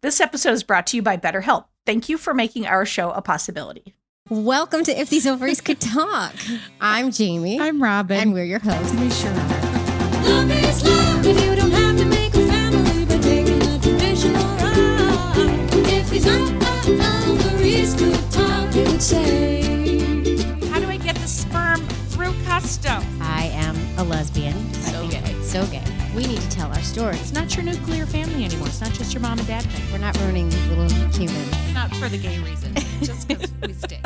This episode is brought to you by BetterHelp. Thank you for making our show a possibility. Welcome to If These Ovaries Could Talk. I'm Jamie. I'm Robin. And we're your hosts. We sure are. Love is love, and you don't have to make a family by taking a traditional route. If these ovaries could talk, you would say. How do I get the sperm through customs? I am a lesbian. So gay. So gay. We need to tell our stories. It's not your nuclear family anymore. It's not just your mom and dad thing. We're not ruining these little humans. Not for the gay reason. Just because we stay.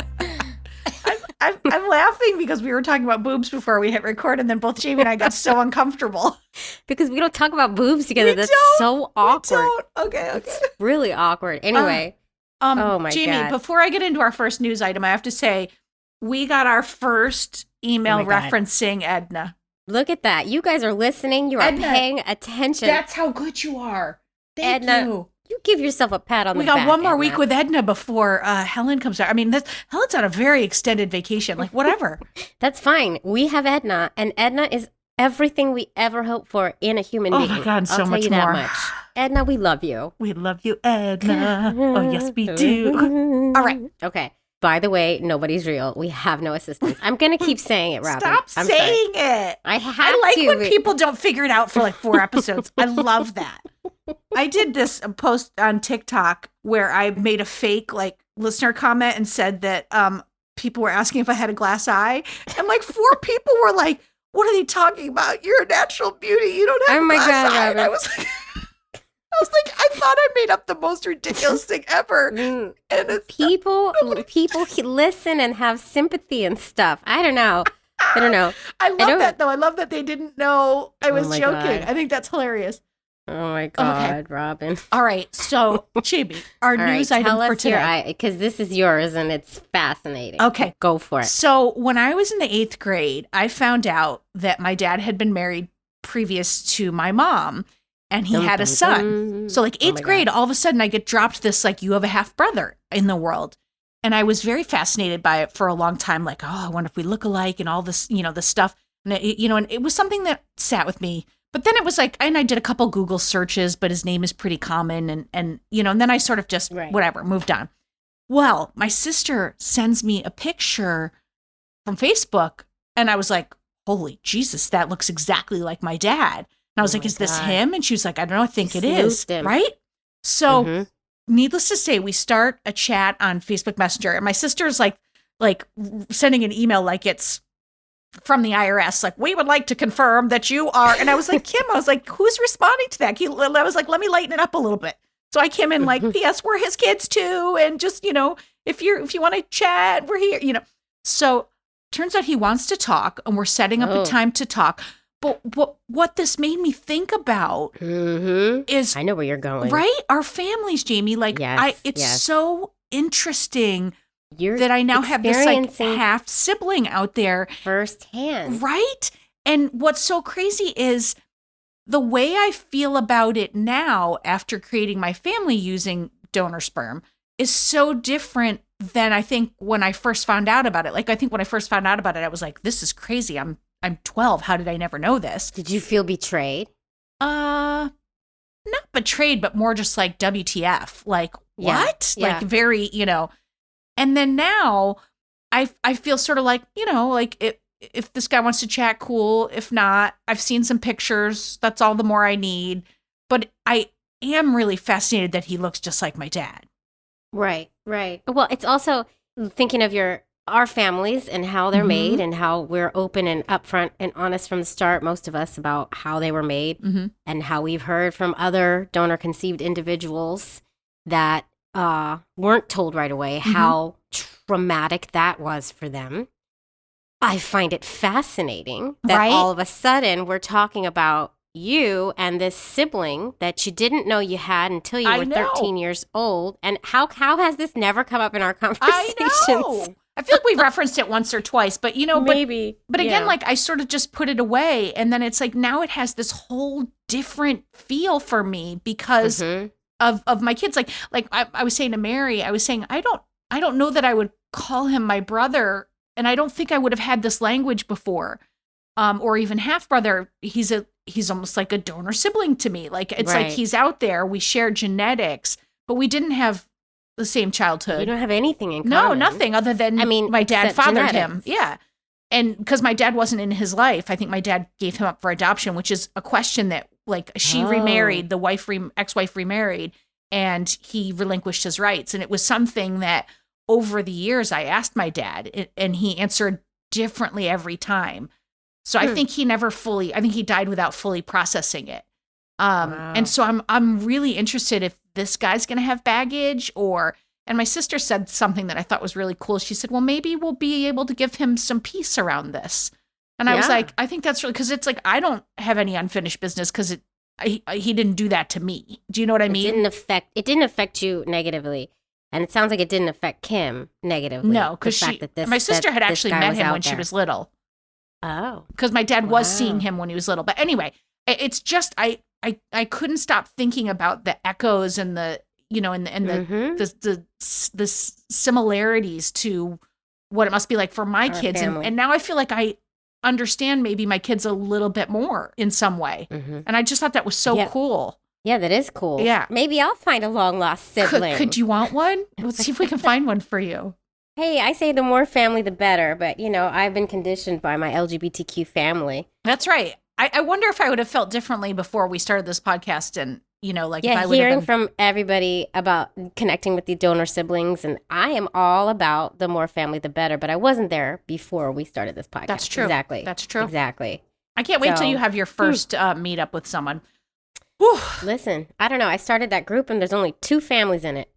I'm laughing because we were talking about boobs before we hit record, and then both Jamie and I got so uncomfortable. Because we don't talk about boobs together. That's so awkward. Okay. It's really awkward. Anyway. Oh my Jamie, God. before I get into our first news item, I have to say we got our first email referencing Edna. Look at that. You guys are listening. You are Edna, paying attention. That's how good you are. Thank Edna, you. You give yourself a pat on the We back. got one more Edna. week with Edna before Helen comes out. I mean, Helen's on a very extended vacation. Like, whatever. That's fine. We have Edna, and Edna is everything we ever hoped for in a human being. Oh, my God, and so I'll tell much you that more. much. Edna, we love you. We love you, Edna. Oh, yes, we do. All right. Okay. By the way, nobody's real. We have no assistants. I'm going to keep saying it, Robin. Stop I'm saying sorry. it. I have I like to. when people don't figure it out for like 4 episodes. I love that. I did this post on TikTok where I made a fake like listener comment and said that people were asking if I had a glass eye. And like 4 people were like, what are they talking about? You're a natural beauty. You don't have Oh a my glass God, eye. And Robin. I was like, I thought I made up the most ridiculous thing ever. Mm. And it's People listen and have sympathy and stuff. I don't know. I love don't- that though. I love that they didn't know I was my joking. God. I think that's hilarious. Oh my God, Robin. All right, so Jamie, our All news right, item tell for us today. because this is yours and it's fascinating. Okay. Go for it. So when I was in the 8th grade, I found out that my dad had been married previous to my mom, and he had a son. So like 8th grade, all of a sudden I get dropped this like, you have a half brother in the world. And I was very fascinated by it for a long time. Like, oh, I wonder if we look alike and all this, this stuff. And and it was something that sat with me. But then it was like, and I did a couple Google searches, but his name is pretty common. And then I sort of just, whatever, moved on. Well, my sister sends me a picture from Facebook. And I was like, holy Jesus, that looks exactly like my dad. And I was like, is this him? And she was like, I don't know, I think it is. Right? So needless to say, we start a chat on Facebook Messenger. And my sister's like sending an email like it's from the IRS, like, we would like to confirm that you are. And I was like, Kim, who's responding to that? I was like, let me lighten it up a little bit. So I came in like, P.S. we're his kids too. And just, if you want to chat, we're here, So turns out he wants to talk and we're setting up a time to talk. But what this made me think about is, I know where you're going. Right? Our families, Jamie, like, it's so interesting that I now have this like half sibling out there firsthand. Right? And what's so crazy is the way I feel about it now after creating my family using donor sperm is so different than I think when I first found out about it. Like, I think when I first found out about it, I was like, this is crazy. I'm 12. How did I never know this? Did you feel betrayed? Not betrayed, but more just like WTF. Like, what? Yeah. Like very, And then now I feel sort of like, like if this guy wants to chat, cool. If not, I've seen some pictures. That's all the more I need. But I am really fascinated that he looks just like my dad. Right. Well, it's also thinking of our families and how they're made and how we're open and upfront and honest from the start, most of us, about how they were made and how we've heard from other donor conceived individuals that weren't told right away how traumatic that was for them. I find it fascinating that all of a sudden we're talking about you and this sibling that you didn't know you had until you were 13 years old. And how has this never come up in our conversations? I know. I feel like we've referenced it once or twice, but maybe. But again, like I sort of just put it away, and then it's like now it has this whole different feel for me because of my kids. Like I was saying to Mary, I was saying I don't know that I would call him my brother, and I don't think I would have had this language before, or even half brother. He's almost like a donor sibling to me. Like it's like he's out there. We share genetics, but we didn't have the same childhood. You don't have anything in No, common. nothing other than my dad except fathered genetics. him. Yeah. And because my dad wasn't in his life, I think my dad gave him up for adoption, which is a question that she remarried, the ex-wife remarried, and he relinquished his rights. And it was something that over the years I asked my dad, and he answered differently every time. So I think he died without fully processing it. And so I'm really interested if this guy's going to have baggage and my sister said something that I thought was really cool. She said, well, maybe we'll be able to give him some peace around this. And I was like, I think that's really, because it's like, I don't have any unfinished business because he didn't do that to me. Do you know what I mean? It didn't affect you negatively. And it sounds like it didn't affect Kim negatively. No, because my sister had actually met him when she was little. Oh. Because my dad was seeing him when he was little. But anyway, it's just, I couldn't stop thinking about the echoes and the, the similarities to what it must be like for my kids. And now I feel like I understand maybe my kids a little bit more in some way. And I just thought that was so cool. Yeah, that is cool. Yeah. Maybe I'll find a long lost sibling. Could you want one? Let's see if we can find one for you. Hey, I say the more family, the better. But, I've been conditioned by my LGBTQ family. That's right. I wonder if I would have felt differently before we started this podcast and, if I would hearing have been... from everybody about connecting with the donor siblings. And I am all about the more family, the better. But I wasn't there before we started this podcast. That's true. Exactly. That's true. Exactly. I can't wait till you have your first meetup with someone. Whew. Listen, I don't know. I started that group and there's only 2 families in it.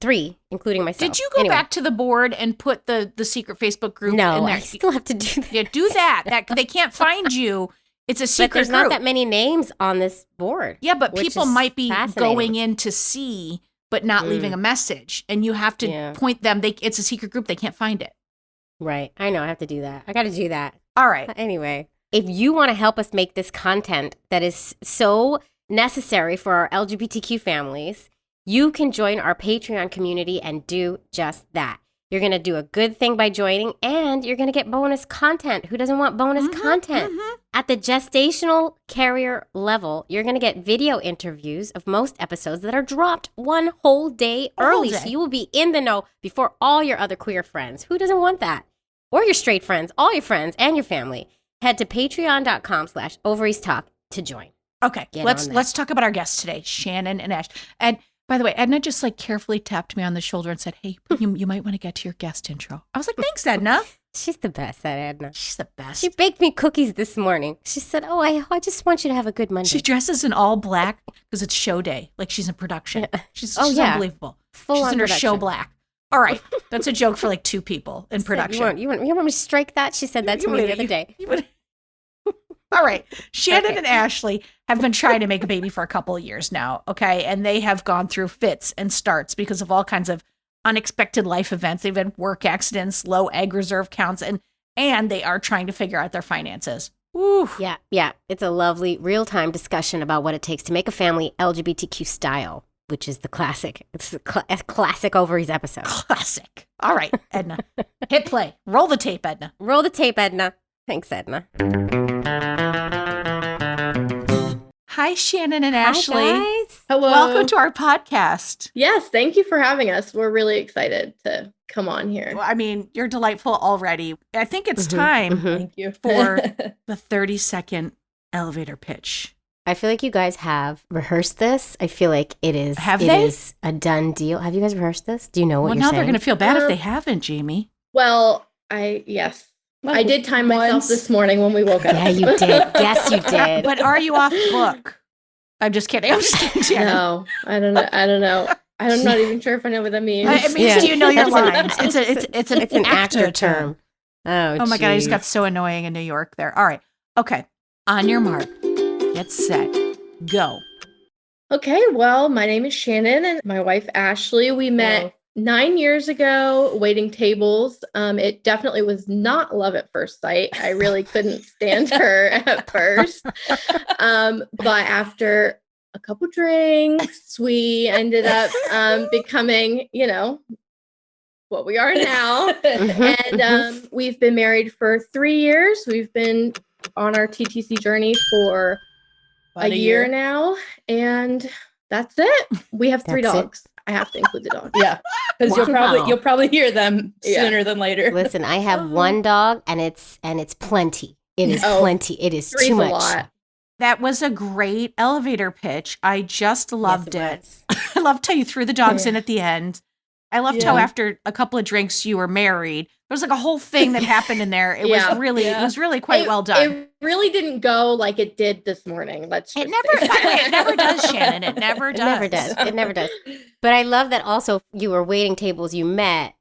3, including myself. Did you go back to the board and put the secret Facebook group in there? No, I still have to do that. Yeah, do that. They can't find you. It's a secret But there's group. not that many names on this board. Yeah, but people might be going in to see, but not leaving a message. And you have to point them. It's a secret group. They can't find it. Right. I know. I have to do that. I got to do that. All right. Anyway, if you want to help us make this content that is so necessary for our LGBTQ families, you can join our Patreon community and do just that. You're going to do a good thing by joining, and you're going to get bonus content. Who doesn't want bonus content? At the gestational carrier level, you're going to get video interviews of most episodes that are dropped one whole day early. So you will be in the know before all your other queer friends. Who doesn't want that? Or your straight friends, all your friends and your family. Head to patreon.com/ovariestalk to join. Okay, let's talk about our guests today, Shannon and Ash. And by the way, Edna just carefully tapped me on the shoulder and said, hey, you might want to get to your guest intro. I was like, thanks, Edna. She's the best, that Edna. She's the best. She baked me cookies this morning. She said, I just want you to have a good Monday. She dresses in all black because it's show day. Like she's in production. She's unbelievable. She's in her show black. All right. That's a joke for 2 people in production. You want me to strike that? She said that to me the other day. All right. Shannon and Ashley have been trying to make a baby for a couple of years now, okay? And they have gone through fits and starts because of all kinds of unexpected life events. They've had work accidents, low egg reserve counts, and they are trying to figure out their finances. Ooh. Yeah. It's a lovely real-time discussion about what it takes to make a family LGBTQ style, which is the classic. It's a classic ovaries episode. Classic. All right, Edna. Hit play. Roll the tape, Edna. Roll the tape, Edna. Thanks, Edna. Hi, Shannon and Ashley. Hi, guys. Hello. Welcome to our podcast. Yes, thank you for having us. We're really excited to come on here. Well, I mean, you're delightful already. I think it's time Thank you. for the 30-second elevator pitch. I feel like you guys have rehearsed this. I feel like it is a done deal. Have you guys rehearsed this? Do you know what you're saying? Well, now they're going to feel bad if they haven't, Jamie. Well, yes. I did time myself this morning when we woke up. Yeah, you did. Yes, you did. But are you off book? I'm just kidding. Shannon. No, I don't know. I'm not even sure if I know what that means. It means do you know your lines? It's an actor term. Oh my God, I just got so annoying in New York there. All right. Okay. On your mark. Get set. Go. Okay, well, my name is Shannon and my wife Ashley. We met 9 years ago, waiting tables. It definitely was not love at first sight. I really couldn't stand her at first. But after a couple drinks, we ended up becoming, what we are now. And we've been married for 3 years. We've been on our TTC journey for a year now. And that's it. We have 3 dogs. I have to include the dog. Yeah, because Wow. you'll probably hear them Yeah. sooner than later. Listen, I have one dog, and it's plenty. It is Oh, plenty. It is Three's too a much. lot. That was a great elevator pitch. I just loved Yes, it. I loved how you threw the dogs in at the end. I loved how Yeah. after a couple of drinks you were married. There was like a whole thing that happened in there. It Yeah. was really quite well done. It really didn't go like it did this morning. Let's It just never, say by the way, it that. never does, Shannon. It never It does. never does. It never does. But I love that also you were waiting tables, you met,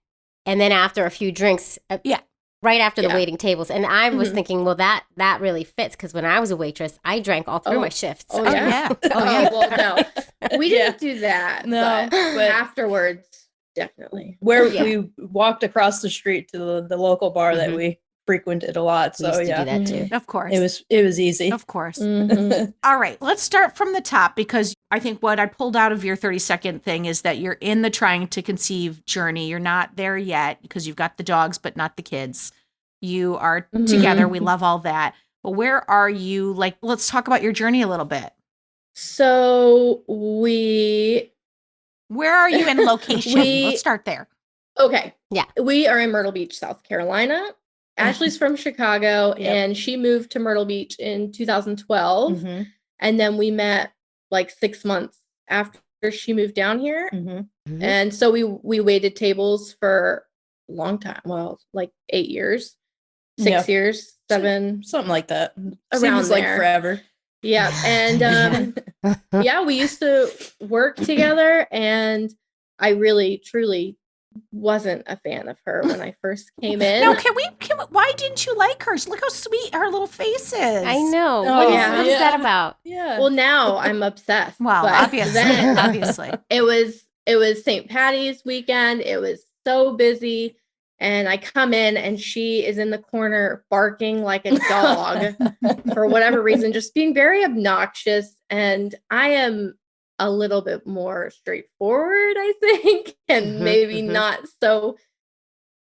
and then after a few drinks, Yeah. right after the Yeah. waiting tables. And I was Mhm. thinking, well, that really fits because when I was a waitress, I drank all through Oh. my shifts. Oh, Oh, yeah. yeah. Oh, yeah. Well, no, we didn't do that. No, but but- afterwards, definitely. Where Yeah. we walked across the street to the local bar that Mhm. we frequented a lot. We So used to yeah, do that too. Of course. it was easy. Of course. Mhm. All right, let's start from the top because I think what I pulled out of your 30-second thing is that you're in the trying to conceive journey. You're not there yet because you've got the dogs, but not the kids. You are Mhm. together. We love all that. But where are you? Like, let's talk about your journey a little bit. So Where are you in location? We- Let's start there. okay. Yeah. We are in Myrtle Beach, South Carolina. Ashley's from Chicago, Yep. and she moved to Myrtle Beach in 2012. Mhm, And then we met like 6 months after she moved down here. mhm. Mhm. And so we waited tables for a long time. Well, like 8 years, 6 Yeah. years, 7. Something like that. Around Seems like there. forever. Yeah. And yeah, we used to work together, and I really, truly wasn't a fan of her when I first came in. No, why didn't you like her? Look how sweet her little face is. I know. Oh, what is, yeah. what is that Yeah. about? Yeah. Well, now I'm obsessed. Well, but obviously. then Obviously. it was St. Patty's weekend. It was so busy, and I come in and she is in the corner barking like a dog for whatever reason, just being very obnoxious. And I am a little bit more straightforward, I think, and Mhm, maybe mhm. not so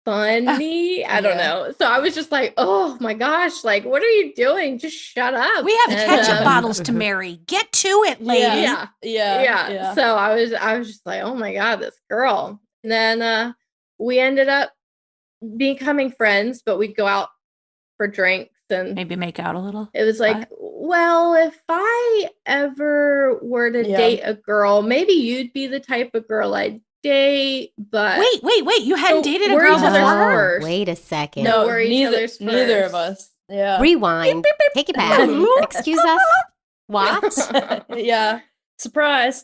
funny. I don't Yeah. know. So I was just like, oh my gosh, like, what are you doing? Just shut up. We have And, ketchup um, bottles to marry. Get to it, lady. Yeah. Yeah. So I was just like, oh my God, this girl. And then we ended up becoming friends, but we'd go out for drinks, and Maybe make out a little. it was like, well, if I ever were to Yeah. date a girl, maybe you'd be the type of girl I'd date, but Wait. You hadn't So dated a we're girl each other's before? first. Wait a second. No, we're each neither, other's neither of first. us. Yeah. Rewind. Take it back. Excuse us. What? Yeah. Surprise.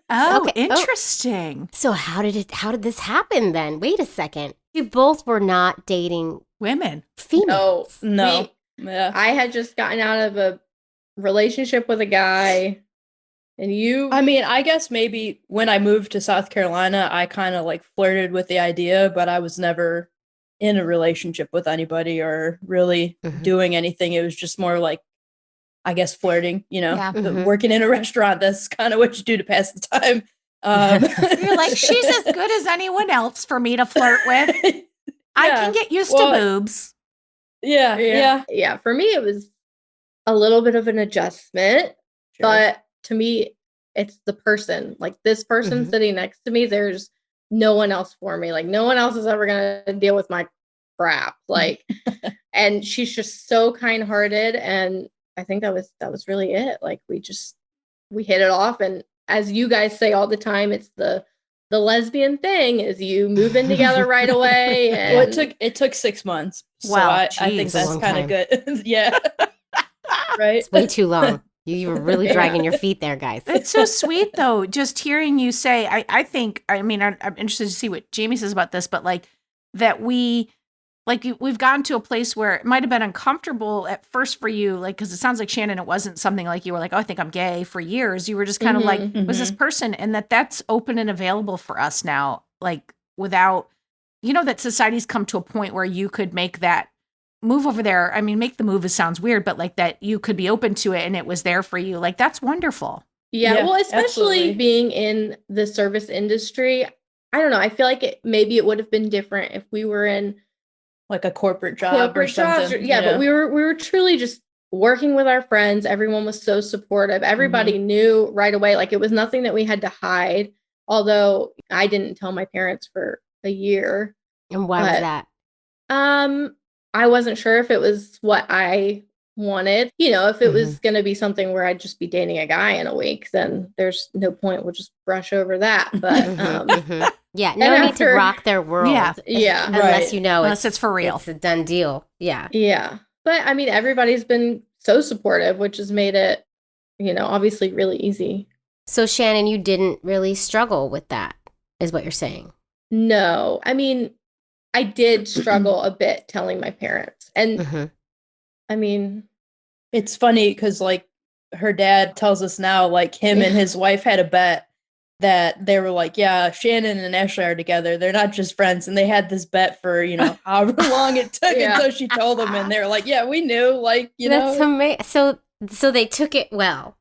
Oh, Okay. Oh. interesting. So how did this happen then? Wait a second. You both were not dating Women. females. No. Yeah. I had just gotten out of a relationship with a guy, and you I mean, I guess maybe when I moved to South Carolina, I kind of like flirted with the idea, but I was never in a relationship with anybody or really Mhm. doing anything. It was just more like, I guess, flirting, Yeah. Mhm. working in a restaurant. That's kind of what you do to pass the time. You're like, she's as good as anyone else for me to flirt with. I Yeah. can get used Well, to boobs. Yeah. For me it was a little bit of an adjustment. Sure. But to me, it's the person. Like this person Mhm. sitting next to me, there's no one else for me. Like no one else is ever gonna deal with my crap. Like, and she's just so kind-hearted, and I think that was really it. Like we hit it off, and as you guys say all the time, it's the lesbian thing is you move in together right away. And Well, it took 6 months. So Wow, I geez. think It's a that's long kind time. of good. Yeah. Right. It's way too long. You were really dragging your feet there, guys. It's so sweet though, just hearing you say, I think, I mean, I'm interested to see what Jamie says about this, but like that we've gotten to a place where it might have been uncomfortable at first for you, like, because it sounds like Shannon, it wasn't something like you were like, oh, I think I'm gay for years. You were just kind of like, was this person? And that's open and available for us now, like without, that society's come to a point where you could make that move over there. I mean, make the move, it sounds weird, but like that you could be open to it and it was there for you. Like, that's wonderful. Yeah, well, especially absolutely. being in the service industry, I don't know. I feel like maybe it would have been different if we were in Like a corporate job corporate or something. jobs. Yeah, but we were truly just working with our friends. Everyone was so supportive. Everybody knew right away. Like it was nothing that we had to hide. although I didn't tell my parents for a year. And why was But- that? I wasn't sure if it was what I wanted. You know, if it was going to be something where I'd just be dating a guy in a week, then there's no point. We'll just brush over that. But yeah, no need to after- rock their world. Yeah. Yeah. Unless Right. you know Unless it's for real. It's a done deal. Yeah. Yeah. But I mean, everybody's been so supportive, which has made it, you know, obviously really easy. So Shannon, you didn't really struggle with that, is what you're saying. No, I mean, I did struggle a bit telling my parents. And Mhm. I mean, It's funny because like her dad tells us now, like him and his wife had a bet that they were like, yeah, Shannon and Ashley are together. They're not just friends. And they had this bet for, you know, however long it took Yeah. until she told them. And they were like, yeah, we knew, like, you That's know. amazing. So they took it well.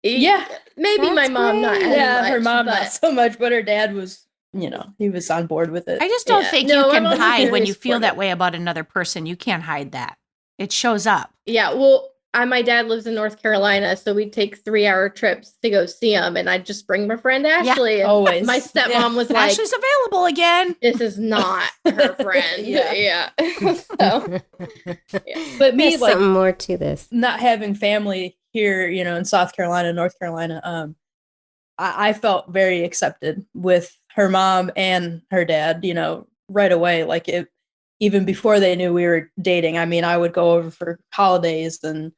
Yeah. maybe my That's mom not great. as Yeah, much, her mom but not so much, but her dad was, you know, he was on board with it. I just don't Yeah. think No, you my can mom's hide when very you feel that supportive. way about another person. You can't hide that. It shows up. yeah, well, my dad lives in North Carolina, so we'd take 3-hour trips to go see him, and I'd just bring my friend Ashley. And Always. my stepmom Yeah. was like, Ashley's available again. "This is not her friend." Yeah. So, But me, There's like, something more to this. not having family here, you know, in South Carolina, North Carolina, I felt very accepted with her mom and her dad, you know, right away. Like it, even before they knew we were dating. I mean, I would go over for holidays and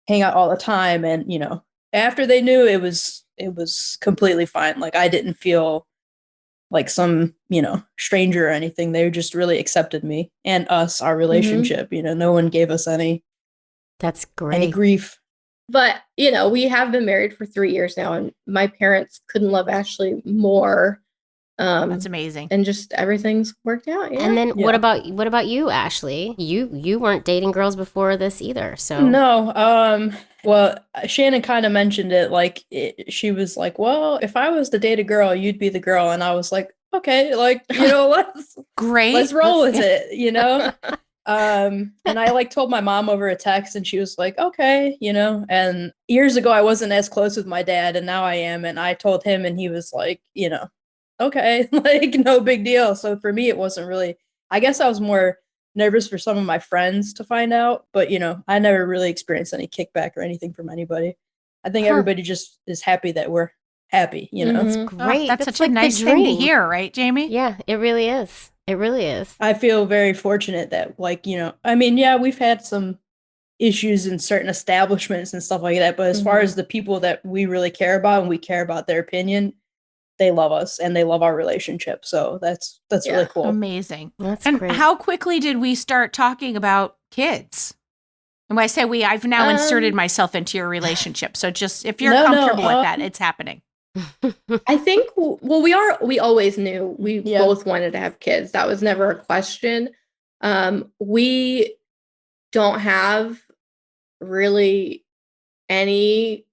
hang out all the time. And, you know, after they knew, it was completely fine. Like I didn't feel like some, you know, stranger or anything. They just really accepted me and us, our relationship. You know, no one gave us any That's any great. grief. but you know, we have been married for 3 years now, and my parents couldn't love Ashley more. That's amazing. And just everything's worked out. Yeah. And then Yeah. what about you, Ashley? You weren't dating girls before this either. So No, well, Shannon kind of mentioned it. Like, she was like, "Well, if I was to date a girl, you'd be the girl," and I was like, "Okay, like, you know, Great. let's roll with it," you know. And I like told my mom over a text, and she was like, "Okay," you know. And years ago, I wasn't as close with my dad, and now I am. And I told him, and he was like, you know, okay, like no big deal. So for me, it wasn't really. I guess I was more nervous for some of my friends to find out, but you know, I never really experienced any kickback or anything from anybody. I think Huh. everybody just is happy that we're happy, you know. that's Mhm. Oh, great. that's such like a the nice thing to dream. hear, right, Jamie? Yeah, it really is. It really is. I feel very fortunate that, like, you know, I mean, yeah, we've had some issues in certain establishments and stuff like that, but as far Mhm. as the people that we really care about and we care about their opinion, they love us and they love our relationship. So that's Yeah. really cool. Amazing. That's And great. how quickly did we start talking about kids? And when I say we, I've now inserted myself into your relationship. So just if you're No, comfortable with no, that, it's happening. I think, well, we always knew we Yeah. both wanted to have kids. That was never a question. We don't have really any,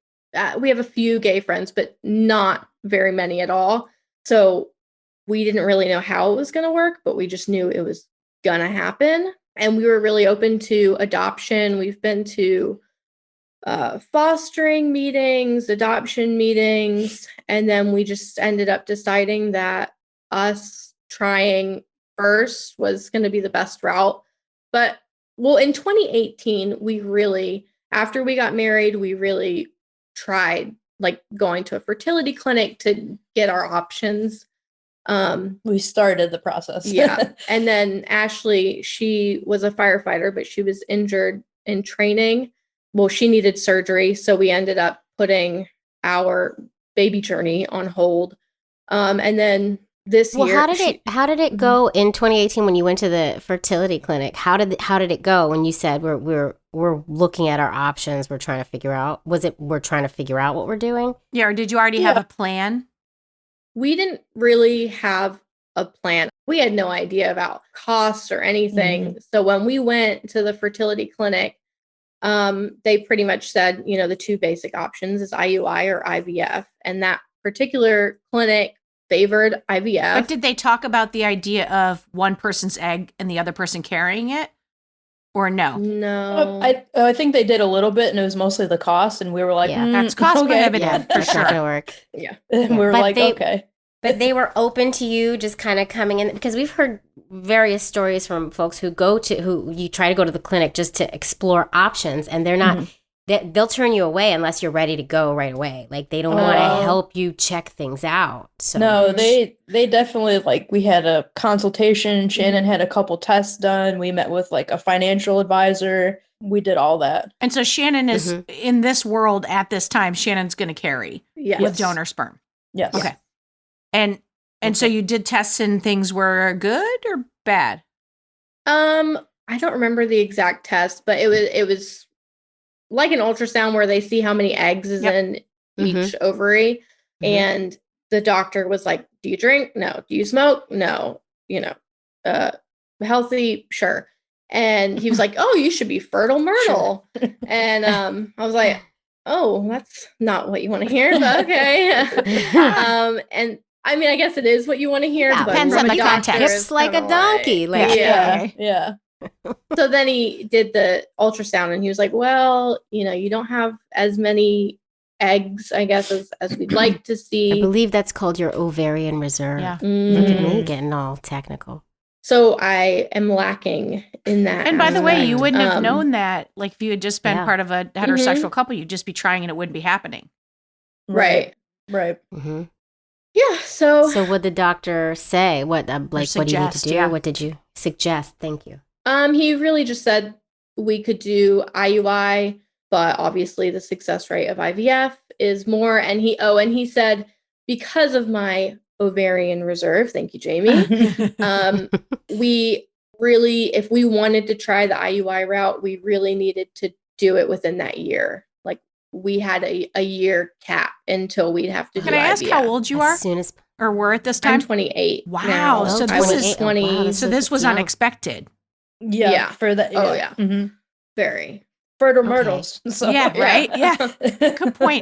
we have a few gay friends, but not very many at all. So we didn't really know how it was going to work, but we just knew it was going to happen. And we were really open to adoption. We've been to fostering meetings, adoption meetings, and then we just ended up deciding that us trying first was going to be the best route. But well, in 2018, we really, after we got married, we really tried like going to a fertility clinic to get our options. We started the process. Yeah. And then Ashley, she was a firefighter, but she was injured in training. Well, she needed surgery, so we ended up putting our baby journey on hold. And then this Well, year, how did it go in 2018 when you went to the fertility clinic? How did it go when you said we're looking at our options, we're trying to figure out? Was it we're trying to figure out what we're doing? Yeah. Or did you already have a plan? we didn't really have a plan. We had no idea about costs or anything. So when we went to the fertility clinic, they pretty much said, you know, the two basic options is IUI or IVF. And that particular clinic favored IVF. But did they talk about the idea of one person's egg and the other person carrying it? Or no? No. I think they did a little bit, and it was mostly the cost, and we were like, Yeah. That's cost okay. prohibitive. Yeah, for that's not sure. gonna work. yeah. And we were But like, they- okay. But they were open to you just kind of coming in, because we've heard various stories from folks who you try to go to the clinic just to explore options, and they're not, they'll turn you away unless you're ready to go right away. Like they don't want to help you check things out. So No, they definitely, like, we had a consultation. Shannon had a couple tests done. We met with like a financial advisor. We did all that. And so Shannon is in this world at this time. Shannon's going to carry with donor sperm. Yes. Okay. And so you did tests and things were good or bad? I don't remember the exact test, but it was like an ultrasound where they see how many eggs is in each ovary. And the doctor was like, do you drink? No. Do you smoke? No. Healthy? Sure. And he was like, oh, you should be fertile, Myrtle. Sure. And I was like, oh, that's not what you want to hear, but okay. And I mean, I guess it is what you want to hear. Yeah, but depends on the context. Hips like a donkey. Like, Yeah. So then he did the ultrasound and he was like, well, you don't have as many eggs, I guess, as we'd like to see. I believe that's called your ovarian reserve. Yeah. Look at me getting all technical. So I am lacking in that. And by the way, you wouldn't have Um, known that. Like if you had just been part of a heterosexual couple, you'd just be trying and it wouldn't be happening. Right. Mm-hmm. Yeah. So what did the doctor say? What what do you need to suggest, do? yeah. What did you suggest? Thank you. he really just said we could do IUI, but obviously the success rate of IVF is more. And he said, because of my ovarian reserve, thank you, Jamie. We really, if we wanted to try the IUI route, we really needed to do it within that year. Like we had a year cap until we'd have to do Can I ask IVF. how old you are As soon as or were at this time? I'm 28. Wow. now. So I this was is 20. wow, So this was young. unexpected. Yeah. For that. Oh, yeah. Mm-hmm. Very. Fertile Okay. myrtles. So. Yeah, right? Yeah.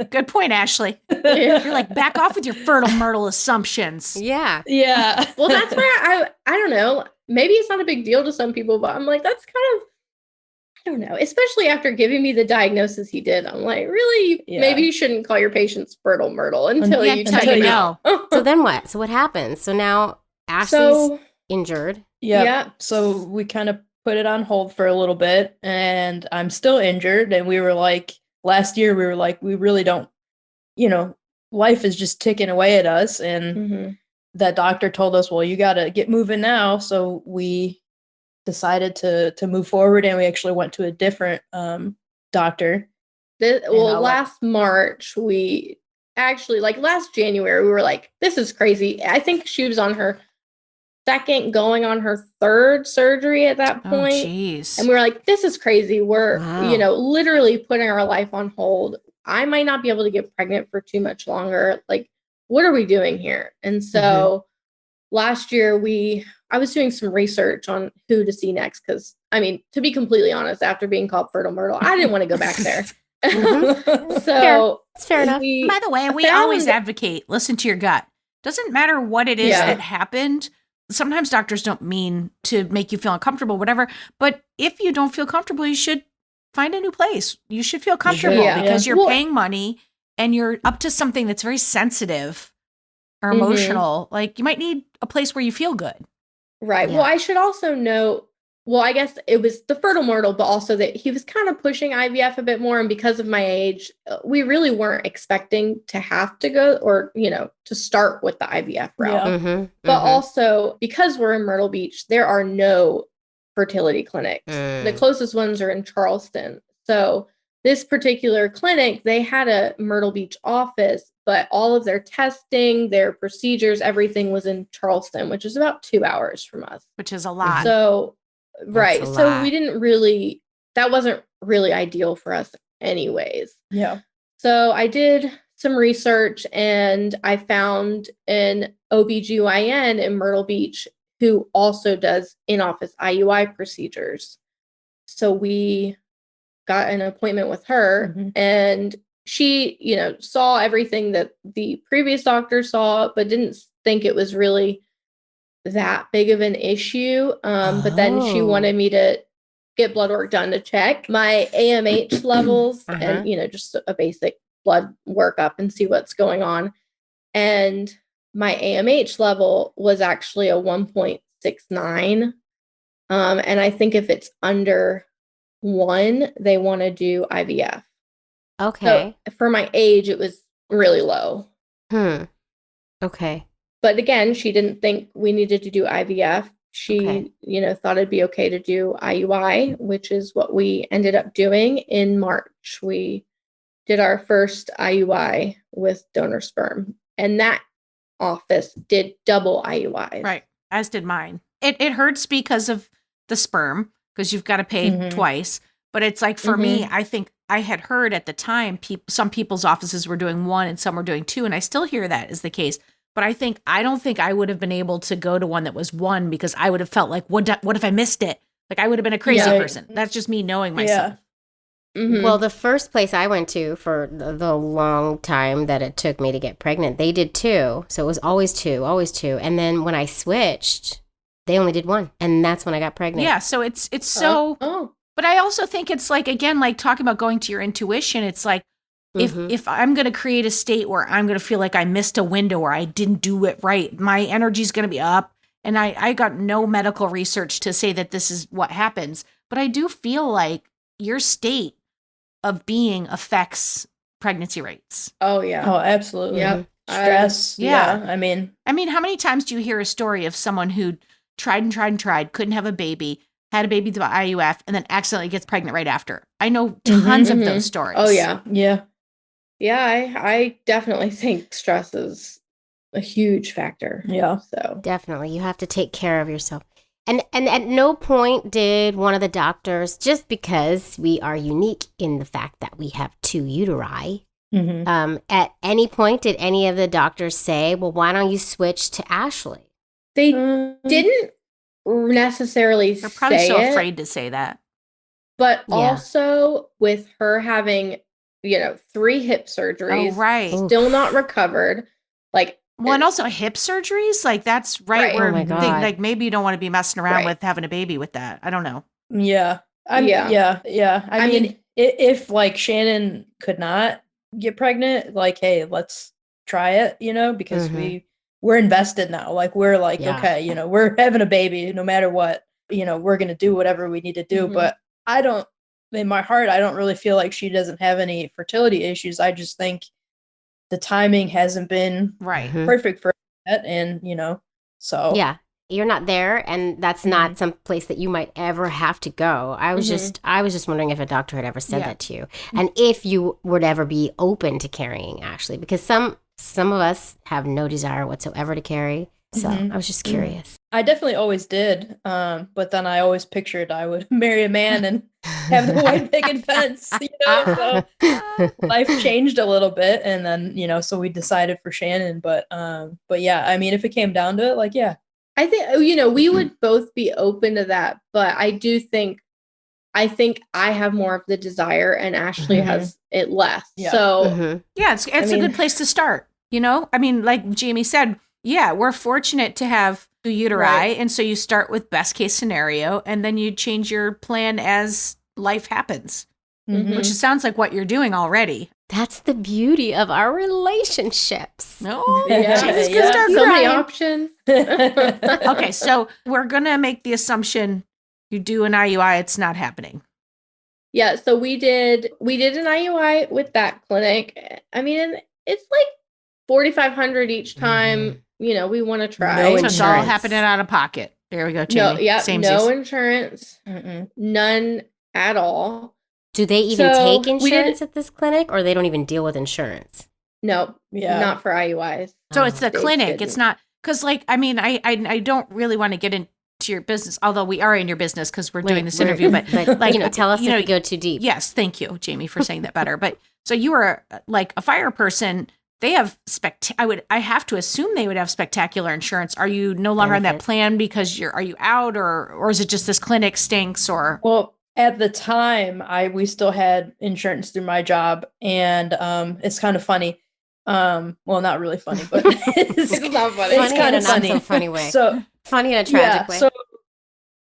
Good point, Ashley. You're like, back off with your fertile Myrtle assumptions. Yeah. Yeah. Well, that's why I don't know. Maybe it's not a big deal to some people, but I'm like, that's kind of, I don't know. Especially after giving me the diagnosis he did. I'm like, really? Yeah. Maybe you shouldn't call your patients fertile Myrtle until Yeah, you until check you it know. out. So then what? So what happens? So now Ashley's So injured. Yeah. So we kind of put it on hold for a little bit, and I'm still injured. And we were like, last year, we were like, we really don't, life is just ticking away at us. And that doctor told us, well, you got to get moving now. So we decided to move forward, and we actually went to a different doctor. Last March, we actually, like last January, we were like, this is crazy. I think she was on her second, going on her third surgery at that Oh, point. jeez. And we were like, this is crazy. We're, Wow. literally putting our life on hold. I might not be able to get pregnant for too much longer. Like, what are we doing here? And so last year I was doing some research on who to see next. Cause I mean, to be completely honest, after being called fertile Myrtle, I didn't want to go back there. So It's fair enough. By the way, we always advocate, listen to your gut. Doesn't matter what it is that happened. Sometimes doctors don't mean to make you feel uncomfortable, whatever. But if you don't feel comfortable, you should find a new place. You should feel comfortable because you're paying money and you're up to something that's very sensitive or emotional. Like you might need a place where you feel good. Right. Yeah. Well, I should also note, I guess it was the fertile Myrtle, but also that he was kind of pushing IVF a bit more. And because of my age, we really weren't expecting to have to go or, to start with the IVF route. Yeah. But also because we're in Myrtle Beach, there are no fertility clinics. The closest ones are in Charleston. So this particular clinic, they had a Myrtle Beach office, but all of their testing, their procedures, everything was in Charleston, which is about 2 hours from us. Which is a lot. So, right. a So lot. we didn't really, that wasn't really ideal for us anyways. Yeah. So I did some research and I found an OBGYN in Myrtle Beach who also does in-office IUI procedures. So we got an appointment with her and she, saw everything that the previous doctor saw, but didn't think it was really that big of an issue. But then she wanted me to get blood work done to check my AMH levels and, just a basic blood workup and see what's going on. And my AMH level was actually a 1.69. And I think if it's under 1, they want to do IVF. Okay. So for my age, it was really low. Okay. But again, she didn't think we needed to do IVF. She, thought it'd be okay to do IUI, which is what we ended up doing in March. We did our first IUI with donor sperm, and that office did double IUIs. Right. As did mine. It hurts because of the sperm, because you've got to pay twice. But it's like, for me, I think I had heard at the time, some people's offices were doing 1 and some were doing 2. And I still hear that is the case. But I don't think I would have been able to go to one that was 1, because I would have felt like, what if I missed it? Like, I would have been a crazy person. That's just me knowing myself. Well, the first place I went to for the long time that it took me to get pregnant, they did 2. So it was always 2. And then when I switched, they only did 1. And that's when I got pregnant. Yeah. So it's so, but I also think it's like, again, like talking about going to your intuition. It's like, if I'm going to create a state where I'm going to feel like I missed a window or I didn't do it right, my energy's going to be up. And I got no medical research to say that this is what happens. But I do feel like your state of being affects pregnancy rates. Oh, yeah. Oh, absolutely. Yep. Stress. Yeah. I mean, how many times do you hear a story of someone who tried and tried and tried, couldn't have a baby, had a baby through IUF, and then accidentally gets pregnant right after? I know tons of those stories. Oh, yeah. Yeah. Yeah, I definitely think stress is a huge factor. Yeah. So Definitely. You have to take care of yourself. And at no point did one of the doctors, just because we are unique in the fact that we have 2 uteri, at any point did any of the doctors say, well, why don't you switch to Ashley? they didn't necessarily They're probably say so it, afraid to say that. but Yeah. also with her having, 3 hip surgeries, Oh, right. still not recovered. Like, Well, and also hip surgeries, like that's right, Right. where Oh my God. like maybe you don't want to be messing around Right. with having a baby with that. I don't know. Yeah. Yeah. I mean, if like Shannon could not get pregnant, like, hey, let's try it, because we're invested now. Like, we're like, Yeah. okay, we're having a baby no matter what, we're going to do whatever we need to do. But in my heart, I don't really feel like she doesn't have any fertility issues. I just think the timing hasn't been Right. perfect for that. And, so. Yeah. You're not there, and that's not some place that you might ever have to go. I was just wondering if a doctor had ever said that to you, and if you would ever be open to carrying Ashley, because some of us have no desire whatsoever to carry. So I was just curious. I definitely always did, but then I always pictured I would marry a man and have the white picket fence. So life changed a little bit, and then so we decided for Shannon. But yeah, I mean, if it came down to it, like, yeah. I think, we would both be open to that, but I think I have more of the desire and Ashley has it less. Yeah. So Yeah, it's a good place to start. I mean, like Jamie said, yeah, we're fortunate to have 2 uteri, Right. and so you start with best case scenario, and then you change your plan as life happens, which sounds like what you're doing already. That's the beauty of our relationships. No, yeah, Jesus, yeah. start so many crying. options. Okay, so we're gonna make the assumption you do an IUI, it's not happening. Yeah, so we did an IUI with that clinic. I mean, it's like $4,500 each time. We want to try. No So it's all insurance. happening out of pocket. There we go, No, Jamie. yeah, Same no season. insurance, none at all. Do they even So, take we did- insurance at this clinic, or they don't even deal with insurance? No, Yeah. not for IUIs. So it's the They clinic. didn't. It's not because, like, I mean, I don't really want to get into your business, although we are in your business because we're doing this interview. But like, tell us you if know, we go too deep. yes, thank you, Jamie, for saying that better. But so you are like a fire person. They have I have to assume they would have spectacular insurance. Are you no longer on that Benefits. plan because are you out, or is it just this clinic stinks? Or Well, at the time, we still had insurance through my job, and it's kind of funny. Well, not really funny, but it's not funny. Funny kind in of a not funny. so funny way. So Funny in a tragic way. So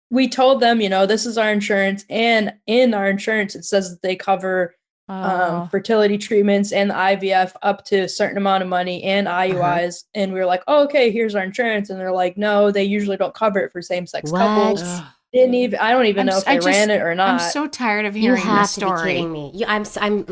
we told them, this is our insurance, and in our insurance it says that they cover fertility treatments and the IVF up to a certain amount of money and IUIs. And we were like, oh, okay, here's our insurance. And they're like, no, they usually don't cover it for same-sex couples. Ugh. I don't even know if they ran it or not. I'm so tired of You hearing have this to be story. kidding me. I'm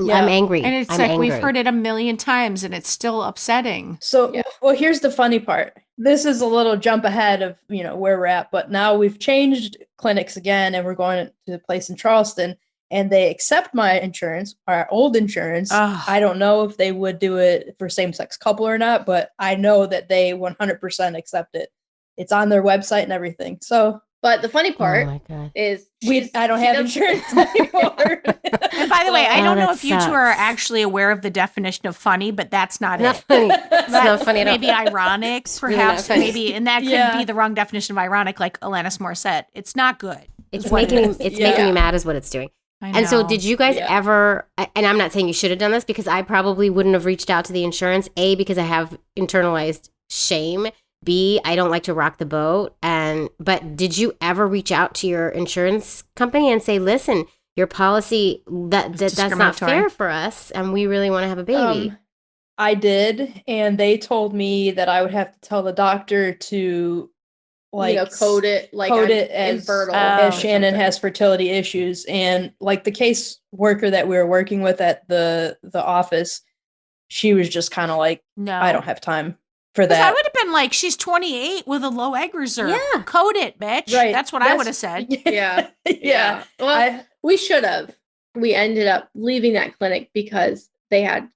angry. And it's I'm like angry. we've heard it a million times and it's still upsetting. So, well, here's the funny part. This is a little jump ahead of, where we're at, but now we've changed clinics again and we're going to the place in Charleston and they accept my insurance, our old insurance. Ugh. I don't know if they would do it for same-sex couple or not, but I know that they 100% accept it. It's on their website and everything. So, But the funny Oh part my God. is I don't she have doesn't- insurance anymore. And by the way, I Oh, don't know that if you two are sucks. actually aware of the definition of funny, but that's not Not it. funny. It's not funny at all. Maybe ironic, really not perhaps. funny. Maybe, and that could Yeah. be the wrong definition of ironic, like Alanis Morissette. It's not good. It's is what it making is. it's Yeah. making me mad is what it's doing. I And so know. did you guys Yeah. ever, and I'm not saying you should have done this because I probably wouldn't have reached out to the insurance, A, because I have internalized shame, B, I don't like to rock the boat. But did you ever reach out to your insurance company and say, listen, your policy, that's not discriminatory. fair for us and we really want to have a baby? I did, and they told me that I would have to tell the doctor to code it like code I'm it as infertile as or Shannon something. has fertility issues, and like the case worker that we were working with at the office, she was just kind of like, No. I don't have time for 'Cause I that. would have been like, she's 28 with a low egg reserve. Yeah. Code it, bitch. Right. That's what I would have said. Yeah. yeah. Well, we should have. We ended up leaving that clinic because they had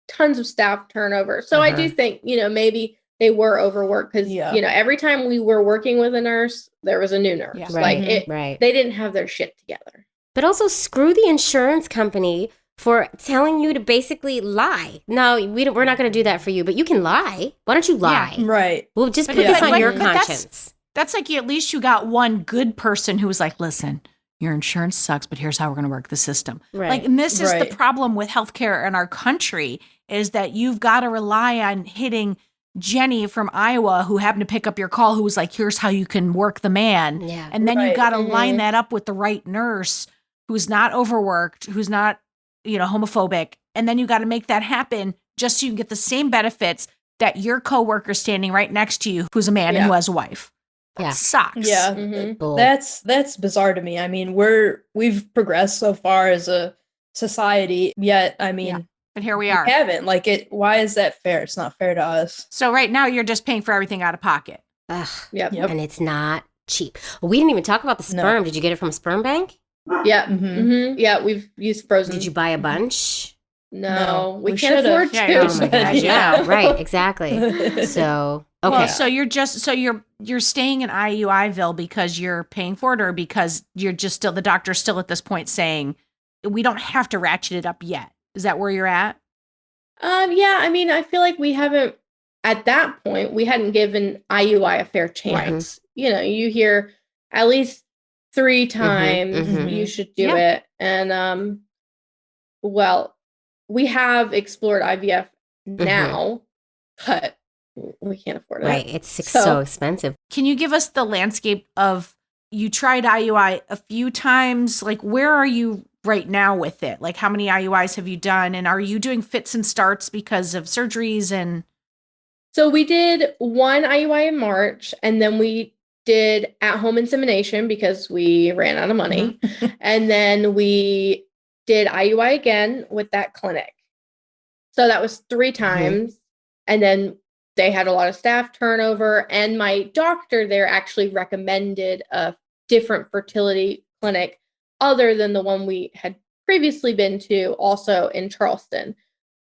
tons of staff turnover. So I do think, maybe they were overworked because, Yeah. every time we were working with a nurse, there was a new nurse. Yeah. Like Right. they didn't have their shit together. But also screw the insurance company for telling you to basically lie. No, we're not going to do that for you, but you can lie. Why don't you lie? Right. We'll just But- put this but- on your but that's- conscience. That's like at least you got one good person who was like, listen, your insurance sucks, but here's how we're going to work the system. Right. Like, and this is the Right. problem with healthcare in our country is that you've got to rely on hitting Jenny from Iowa who happened to pick up your call who was like, here's how you can work the man. Yeah. And then Right. you've got to Mhm. line that up with the right nurse who's not overworked, who's not, homophobic. And then you got to make that happen just so you can get the same benefits that your coworker standing right next to you, who's a man and who has a wife. That Yeah. sucks. Yeah. Mhm. Bull. That's bizarre to me. I mean, we've progressed so far as a society, yet I mean, Yeah. But here we we are. haven't. Like it. Why is that fair? It's not fair to us. So right now you're just paying for everything out of pocket. Ugh. Yep. Yep. And it's not cheap. We didn't even talk about the No. sperm. Did you get it from a sperm bank? Yeah. Mhm. Yeah. We've used frozen. Did you buy a bunch? No, No, we we can't should've. afford Yeah, to. yeah. Oh my gosh. Yeah. Right. Exactly. So, okay. Well, so you're staying in IUIville because you're paying for it, or because you're just still the doctor's still at this point saying we don't have to ratchet it up yet. Is that where you're at? Yeah, I mean, I feel like we haven't, at that point, we hadn't given IUI a fair chance. You hear at least 3 times mhm. you should do Yeah. it. And, well, we have explored IVF now, but we can't afford it. Right. It's so So- expensive. Can you give us the landscape of you tried IUI a few times? Like, where are you right now with it? Like, how many IUIs have you done? And are you doing fits and starts because of surgeries? And So we did 1 IUI in March, and then we did at-home insemination because we ran out of money. And then we did IUI again with that clinic. So that was 3 times. And then they had a lot of staff turnover. And my doctor there actually recommended a different fertility clinic other than the one we had previously been to, also in Charleston.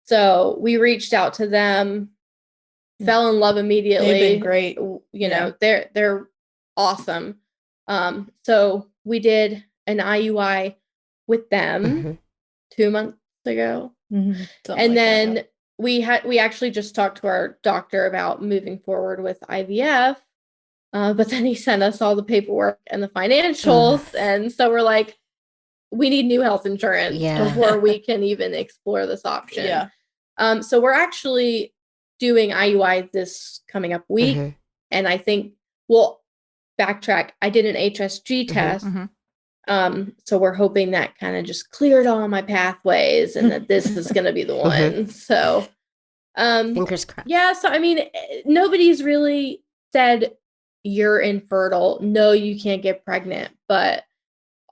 So we reached out to them, fell in love immediately. They've been great. They're awesome. So we did an IUI with them Mhm. 2 months ago. Mhm. Something And like that, then we actually just talked to our doctor about moving forward with IVF. But then he sent us all the paperwork and the financials. And so we're like, we need new health insurance Yeah. before we can even explore this option. Yeah. So we're actually doing IUI this coming up week. Mhm. And I think, well, backtrack, I did an HSG test Mhm. So we're hoping that kind of just cleared all my pathways and that this is going to be the one. So, Fingers crossed. yeah. So, I mean, nobody's really said you're infertile. No, you can't get pregnant. But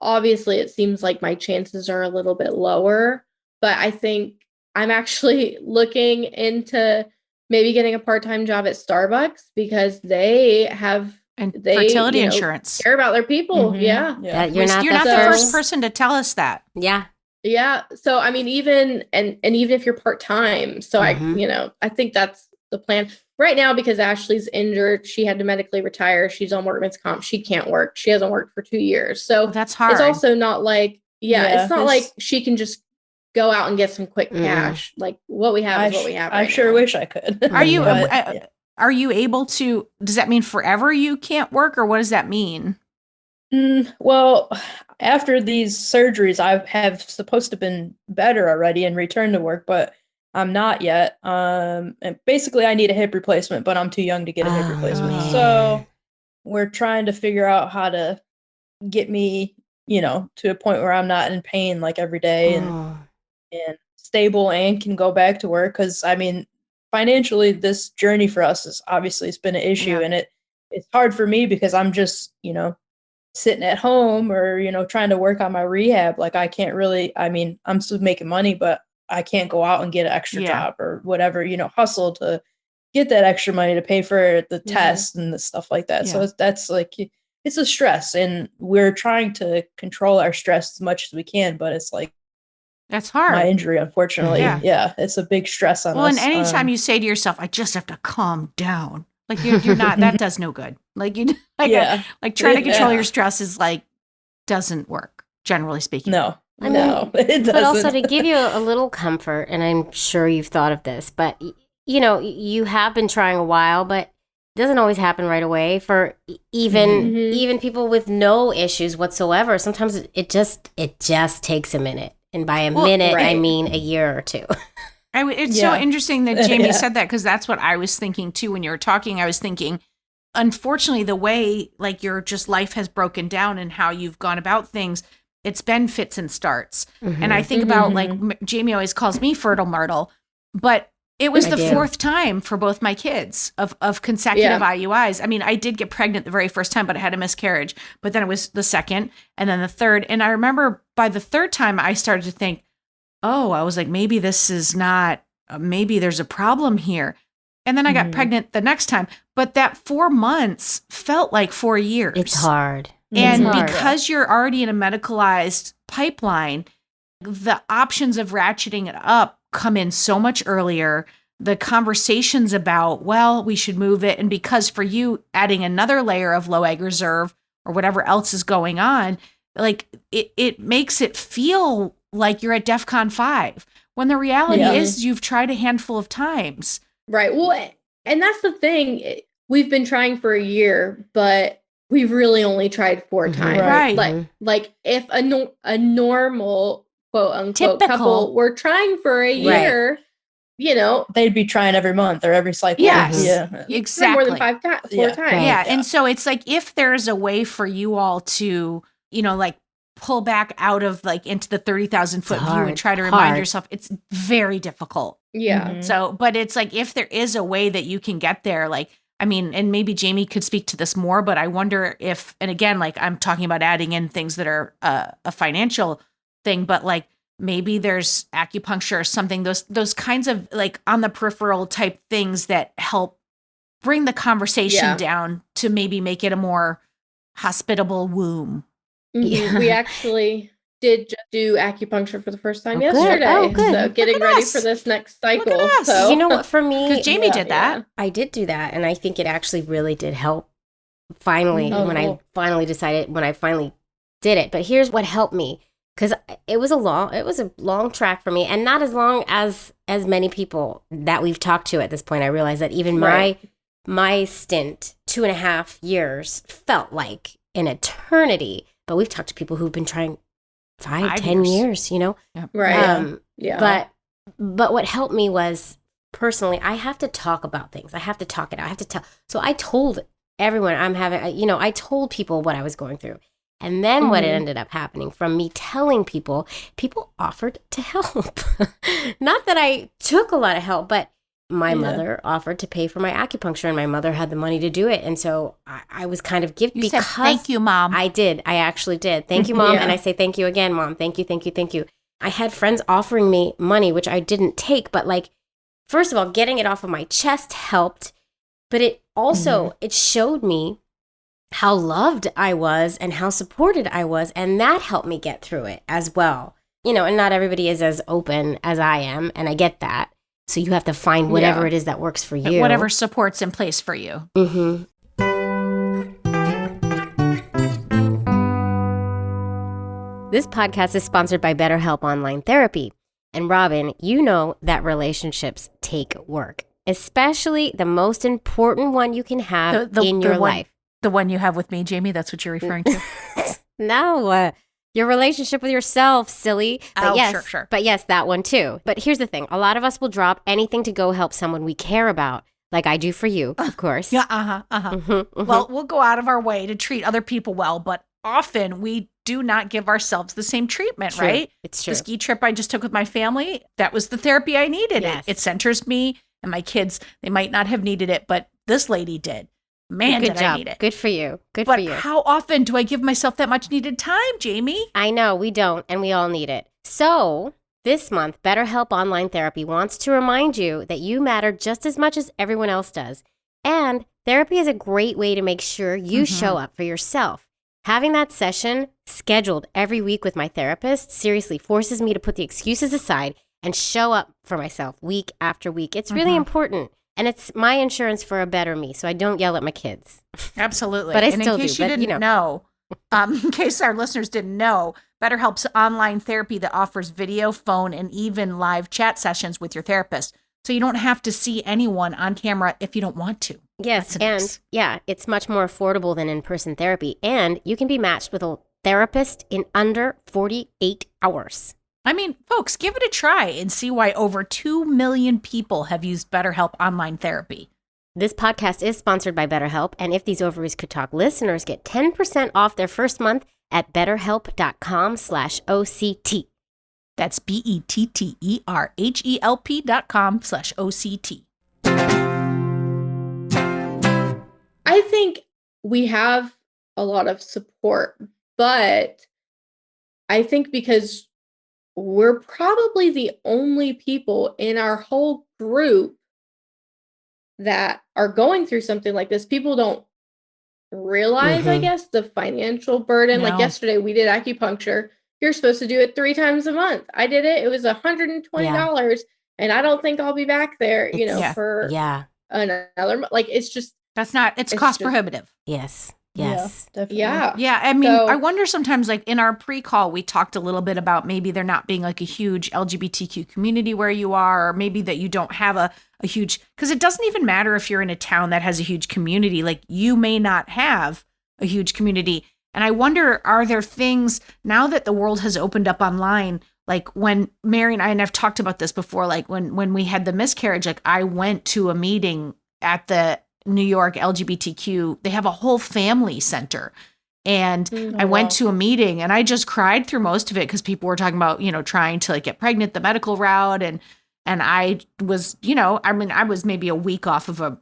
obviously, it seems like my chances are a little bit lower. But I think I'm actually looking into maybe getting a part-time job at Starbucks because they have fertility insurance. Care about their people. Yeah. You're not the first person to tell us that. Yeah. Yeah. So I mean, even if you're part-time, so I think that's the plan right now because Ashley's injured. She had to medically retire. She's on workman's comp. She can't work. She hasn't worked for 2 years. So that's hard. It's also not like, it's not like she can just go out and get some quick cash. Like what we have is what we have. I sure wish I could. Are you able to, does that mean forever you can't work or what does that mean? Well, after these surgeries, I have supposed to been better already and return to work, but I'm not yet. And basically I need a hip replacement, but I'm too young to get a hip replacement. Man. So we're trying to figure out how to get me, to a point where I'm not in pain like every day and stable and can go back to work. Cause I mean, financially, this journey for us is obviously it's been an issue and it's hard for me because I'm just, sitting at home or, trying to work on my rehab. Like I can't really, I mean, I'm still making money, but I can't go out and get an extra job or whatever, hustle to get that extra money to pay for the test and the stuff like that. So that's like, it's a stress and we're trying to control our stress as much as we can, but it's like, that's hard. My injury, unfortunately. Yeah, it's a big stress on us. Well, and anytime you say to yourself, I just have to calm down. Like you're not, that does no good. Like like trying to control your stress is like, doesn't work, generally speaking. No, it doesn't. But also to give you a little comfort, and I'm sure you've thought of this, but you have been trying a while, but it doesn't always happen right away for even people with no issues whatsoever. Sometimes it just takes a minute. And by a minute, I mean a year or two. It's so interesting that Jamie said that because that's what I was thinking too. When you were talking, I was thinking, unfortunately, the way like your just life has broken down and how you've gone about things, it's been fits and starts. And I think about like Jamie always calls me fertile Myrtle, but it was the fourth time for both my kids of consecutive IUIs. I mean, I did get pregnant the very first time, but I had a miscarriage. But then it was the second and then the third. And I remember by the third time, I started to think, I was like, maybe this is not, maybe there's a problem here. And then I got pregnant the next time. But that 4 months felt like 4 years. It's hard. And because you're already in a medicalized pipeline, the options of ratcheting it up come in so much earlier. The conversations about, well, we should move it. And because for you, adding another layer of low egg reserve or whatever else is going on, like it makes it feel like you're at DEFCON 5 when the reality is you've tried a handful of times. Right. Well, and that's the thing. We've been trying for a year, but we've really only tried 4 times. Right. Like if a normal quote unquote couple were trying for a year, they'd be trying every month or every cycle. Yes. Yeah. Exactly. More than 4 times. Yeah. And so it's like if there's a way for you all to, like pull back out of like into the 30,000 foot view and try to remind yourself, it's very difficult. Yeah. So, but it's like if there is a way that you can get there, like, I mean, and maybe Jamie could speak to this more, but I wonder if, and again, like I'm talking about adding in things that are a financial thing, but like maybe there's acupuncture or something, those kinds of like on the peripheral type things that help bring the conversation down to maybe make it a more hospitable womb. Yeah. We actually did just do acupuncture for the first time yesterday. Good. So getting ready for this next cycle. So you know what, for me, because Jamie did that. I did do that, and I think it actually really did help. Finally, I finally did it. But here's what helped me, because it was a long track for me, and not as long as many people that we've talked to at this point. I realized that even my stint, 2.5 years, felt like an eternity. But we've talked to people who've been trying 5-10 years, Yep. Right. But what helped me was personally, I have to talk about things. I have to talk it out. I have to tell. So I told everyone I told people what I was going through. And then what ended up happening from me telling people offered to help. Not that I took a lot of help, but my mother offered to pay for my acupuncture, and my mother had the money to do it. And so I was kind of gifted because said, thank you, Mom. I did. I actually did. Thank you, Mom. Yeah. And I say thank you again, Mom. Thank you, thank you, thank you. I had friends offering me money, which I didn't take. But like, first of all, getting it off of my chest helped. But it also, it showed me how loved I was and how supported I was. And that helped me get through it as well. You know, and not everybody is as open as I am. And I get that. So you have to find whatever it is that works for you. Whatever support's in place for you. Mm-hmm. This podcast is sponsored by BetterHelp Online Therapy. And Robin, you know that relationships take work, especially the most important one you can have in your life. The one you have with me, Jamie, that's what you're referring to? No, your relationship with yourself, silly. But yes, sure. But yes, that one too. But here's the thing. A lot of us will drop anything to go help someone we care about, like I do for you, of course. Yeah, Well, we'll go out of our way to treat other people well, but often we do not give ourselves the same treatment, True. right? It's true. The ski trip I just took with my family, that was the therapy I needed. Yes. It centers me, and my kids, they might not have needed it, but this lady did. Man, Good did job. I need it. Good for you. Good But for you. how often do I give myself that much needed time, Jamie? I know, we don't, and we all need it. So, this month, BetterHelp Online Therapy wants to remind you that you matter just as much as everyone else does. And therapy is a great way to make sure you show up for yourself. Having that session scheduled every week with my therapist seriously forces me to put the excuses aside and show up for myself week after week. It's really important. And it's my insurance for a better me, so I don't yell at my kids. Absolutely. But I and still in case do, you but, didn't know, in case our listeners didn't know, BetterHelp's online therapy that offers video, phone, and even live chat sessions with your therapist. So you don't have to see anyone on camera if you don't want to. Yes, That's nice. and yeah, it's much more affordable than in-person therapy. And you can be matched with a therapist in under 48 hours. I mean, folks, give it a try and see why over 2 million people have used BetterHelp online therapy. This podcast is sponsored by BetterHelp, and If These Ovaries Could Talk listeners get 10% off their first month at betterhelp.com/OCT. That's BetterHelp.com/OCT. I think we have a lot of support, but I think because we're probably the only people in our whole group that are going through something like this. People don't realize, I guess, the financial burden. Like No. yesterday, we did acupuncture. You're supposed to do it 3 times a month. I did it. It was $120. And I don't think I'll be back there, for another month. Like, it's just, It's It's cost just- prohibitive. Yes. Yeah, definitely. yeah. Yeah, I mean, So- I wonder sometimes, like in our pre-call, we talked a little bit about maybe there not being like a huge LGBTQ community where you are, or maybe that you don't have a huge, because it doesn't even matter if you're in a town that has a huge community, like you may not have a huge community. And I wonder, are there things now that the world has opened up online, like when Mary and I've talked about this before, like when we had the miscarriage, like I went to a meeting at the New York LGBTQ, they have a whole family center. And I went to a meeting and I just cried through most of it because people were talking about, trying to like get pregnant the medical route. And I was, I was maybe a week off of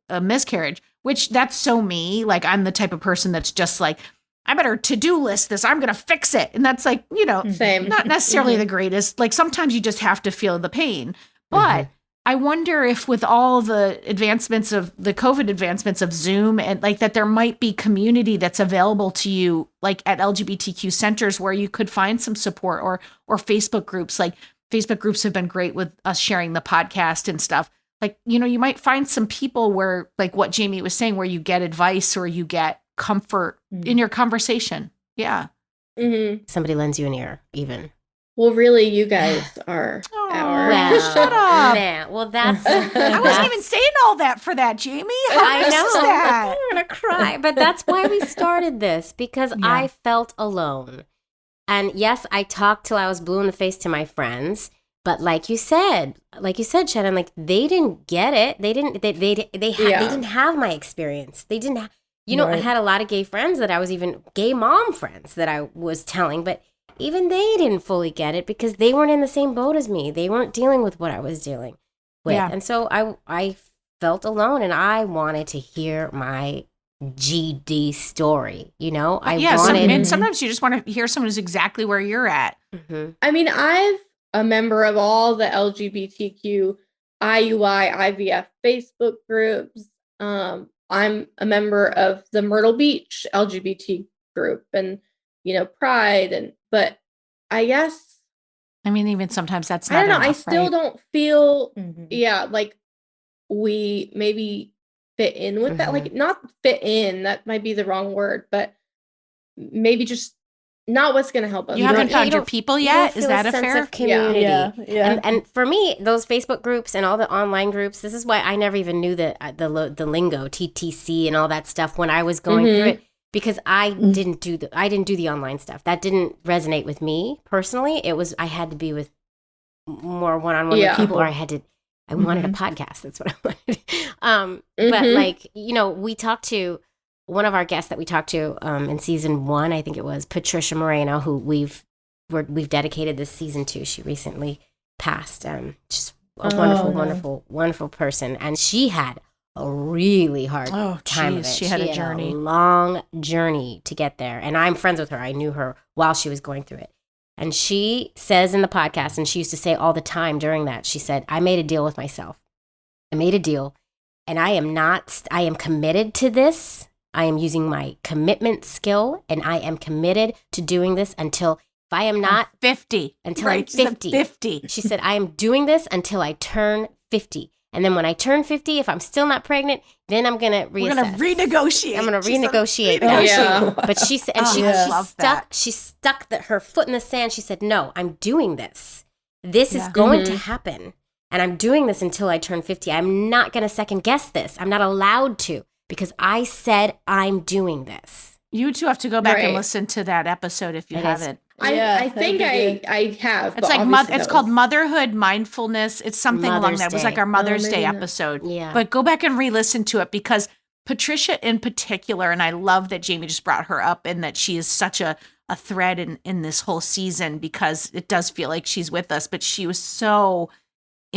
a miscarriage, which that's so me. Like I'm the type of person that's just like, I better to-do list this. I'm going to fix it. And that's like, Same. not necessarily the greatest. Like sometimes you just have to feel the pain. But I wonder if with all the advancements of the COVID advancements of Zoom and like that there might be community that's available to you like at LGBTQ centers where you could find some support or Facebook groups. Like Facebook groups have been great with us sharing the podcast and stuff. Like, you might find some people where like what Jamie was saying, where you get advice or you get comfort in your conversation. Yeah. Mm-hmm. Somebody lends you an ear, even. Well, really, you guys are our. Well, shut up. Man, well, that's. I wasn't even saying all that for that, Jamie. How I nice know. is that? I'm going to cry. But that's why we started this, because Yeah. I felt alone. And yes, I talked till I was blue in the face to my friends. But like you said, Shannon, like they didn't get it. They didn't have my experience. They didn't You know, I Right. had a lot of gay friends that I was even gay mom friends that I was telling, but even they didn't fully get it because they weren't in the same boat as me. They weren't dealing with what I was dealing with. Yeah. And so I felt alone and I wanted to hear my GD story, you know? I wanted. and sometimes you just want to hear someone who's exactly where you're at. Mhm. I mean, I'm a member of all the LGBTQ, IUI, IVF Facebook groups. I'm a member of the Myrtle Beach LGBT group and, Pride. But I guess, I mean, even sometimes that's I not don't know, I enough, still right? don't feel, Mhm. like we maybe fit in with that. Mhm. Like, not fit in, that might be the wrong word, but maybe just not what's going to help us. You don't- haven't you found your don't- people you yet? don't Is feel that a sense fair? of community? Yeah. And for me, those Facebook groups and all the online groups, this is why I never even knew the lingo, TTC and all that stuff when I was going through it, because I didn't do the online stuff. That didn't resonate with me personally. I had to be with more one-on-one with people, or I wanted a podcast. That's what I wanted. But like, we talked to one of our guests that we talked to in season 1, I think it was Patricia Moreno, who we've dedicated this season to. She recently passed. She's a wonderful person, and she had a really hard time of it. She had a journey. a long journey to get there, and I'm friends with her. I knew her while she was going through it. And she says in the podcast, and she used to say all the time during that, she said, I made a deal with myself. I made a deal, and I am committed to this. I am using my commitment skill, and I am committed to doing this until, if I am not, 50. until Right, I'm she said 50. 50. She said, I am doing this until I turn 50. And then when I turn 50, if I'm still not pregnant, then I'm going to reassess. We're going to renegotiate. I'm going to She said, renegotiate. Oh, yeah. But she said, and Oh, she I love that. she stuck her foot in the sand. She said, no, I'm doing this. This is Yeah. going to happen. And I'm doing this until I turn 50. I'm not going to second guess this. I'm not allowed to, because I said I'm doing this. You two have to go back and Right. listen to that episode if you It is. haven't. I that'd think be good. I have. It's but like obviously it's that called was- Motherhood Mindfulness. It's something along Mother's that. It was Day. like our Mother's maybe Day not. episode. Yeah. But go back and re-listen to it, because Patricia in particular, and I love that Jamie just brought her up and that she is such a thread in this whole season, because it does feel like she's with us, but she was so